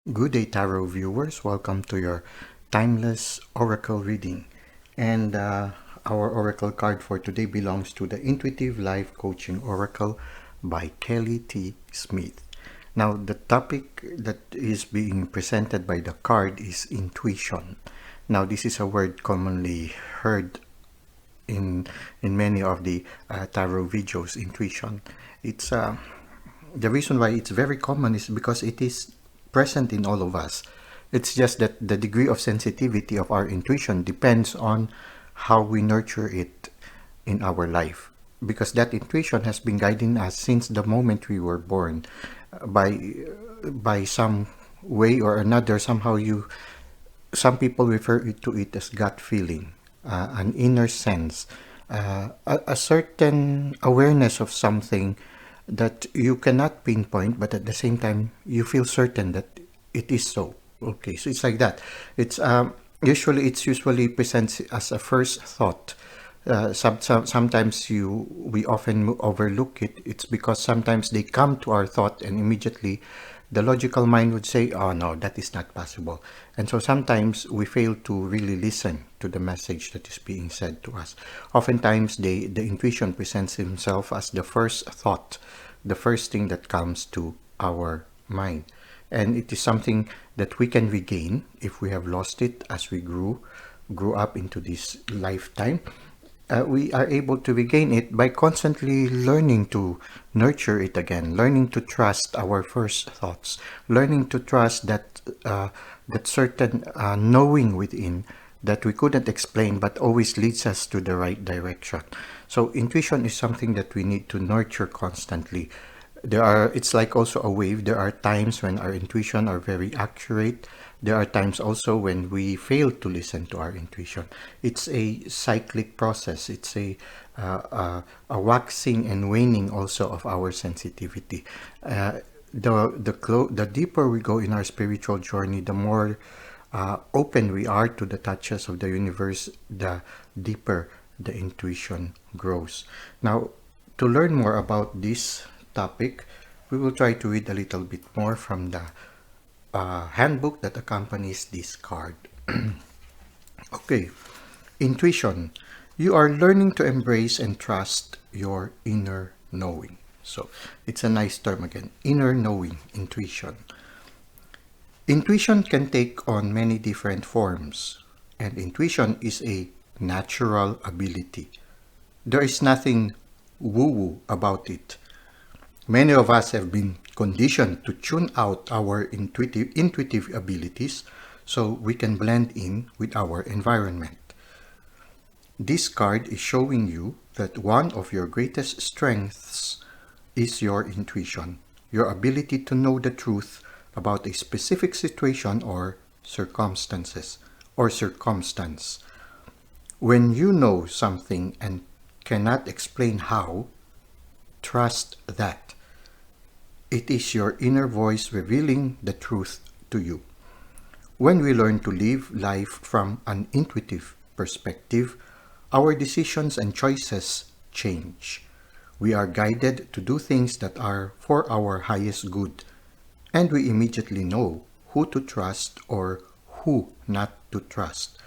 Good day, Tarot viewers. Welcome to your timeless oracle reading. And our oracle card for today belongs to the Intuitive Life Coaching Oracle by Kelly T. Smith. Now, the topic that is being presented by the card is intuition. Now, this is a word commonly heard in many of the tarot videos. Intuition. It's the reason why it's very common is because it is present in all of us. It's just that the degree of sensitivity of our intuition depends on how we nurture it in our life. Because that intuition has been guiding us since the moment we were born. By some way or another, some people refer to it as gut feeling, an inner sense, a certain awareness of something that you cannot pinpoint, but at the same time you feel certain that it is so. Okay, so it's like that. It's usually presents as a first thought. Sometimes we often overlook it. It's because sometimes they come to our thought and immediately the logical mind would say, oh no, that is not possible. And so sometimes we fail to really listen to the message that is being said to us. Oftentimes the intuition presents himself as the first thought, the first thing that comes to our mind. And it is something that we can regain if we have lost it as we grew up into this lifetime. We are able to regain it by constantly learning to nurture it again, learning to trust our first thoughts, learning to trust that certain knowing within that we couldn't explain but always leads us to the right direction. So intuition is something that we need to nurture constantly. It's like also a wave. There are times when our intuition are very accurate. There are times also when we fail to listen to our intuition. It's a cyclic process. It's a waxing and waning also of our sensitivity. The deeper we go in our spiritual journey, the more open we are to the touches of the universe, the deeper the intuition grows. Now, to learn more about this topic, we will try to read a little bit more from the handbook that accompanies this card. Okay, intuition. You are learning to embrace and trust your inner knowing. So it's a nice term again, inner knowing, intuition. Intuition can take on many different forms, and intuition is a natural ability. There is nothing woo-woo about it. Many of us have been conditioned to tune out our intuitive abilities so we can blend in with our environment. This card is showing you that one of your greatest strengths is your intuition, your ability to know the truth about a specific situation or circumstance. When you know something and cannot explain how, trust that. It is your inner voice revealing the truth to you. When we learn to live life from an intuitive perspective, our decisions and choices change. We are guided to do things that are for our highest good, and we immediately know who to trust or who not to trust.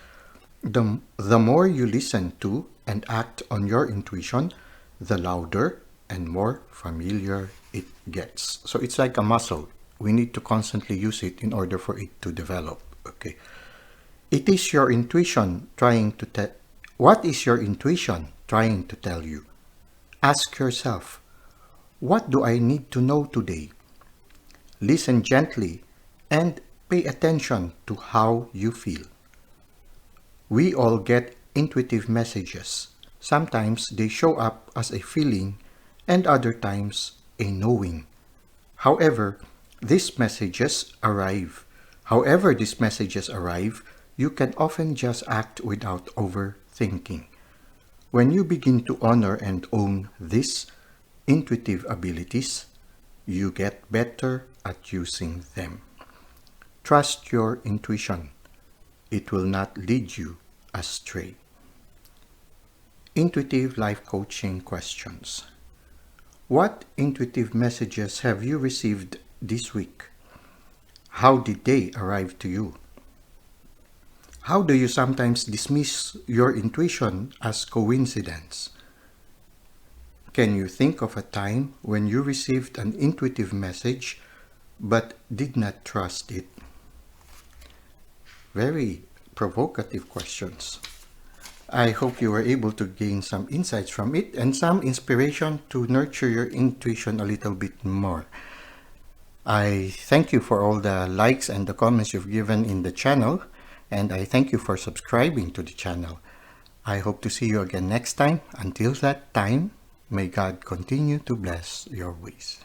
The more you listen to and act on your intuition, the louder and more familiar it gets. So it's like a muscle. We need to constantly use it in order for it to develop. Okay. It is your intuition trying to tell. What is your intuition trying to tell you? Ask yourself, what do I need to know today? Listen gently and pay attention to how you feel. We all get intuitive messages. Sometimes they show up as a feeling and other times a knowing. However, these messages arrive. However these messages arrive, you can often just act without overthinking. When you begin to honor and own these intuitive abilities, you get better at using them. Trust your intuition. It will not lead you astray. Intuitive life coaching questions. What intuitive messages have you received this week? How did they arrive to you? How do you sometimes dismiss your intuition as coincidence? Can you think of a time when you received an intuitive message but did not trust it? Very provocative questions. I hope you were able to gain some insights from it and some inspiration to nurture your intuition a little bit more. I thank you for all the likes and the comments you've given in the channel, and I thank you for subscribing to the channel. I hope to see you again next time. Until that time, may God continue to bless your ways.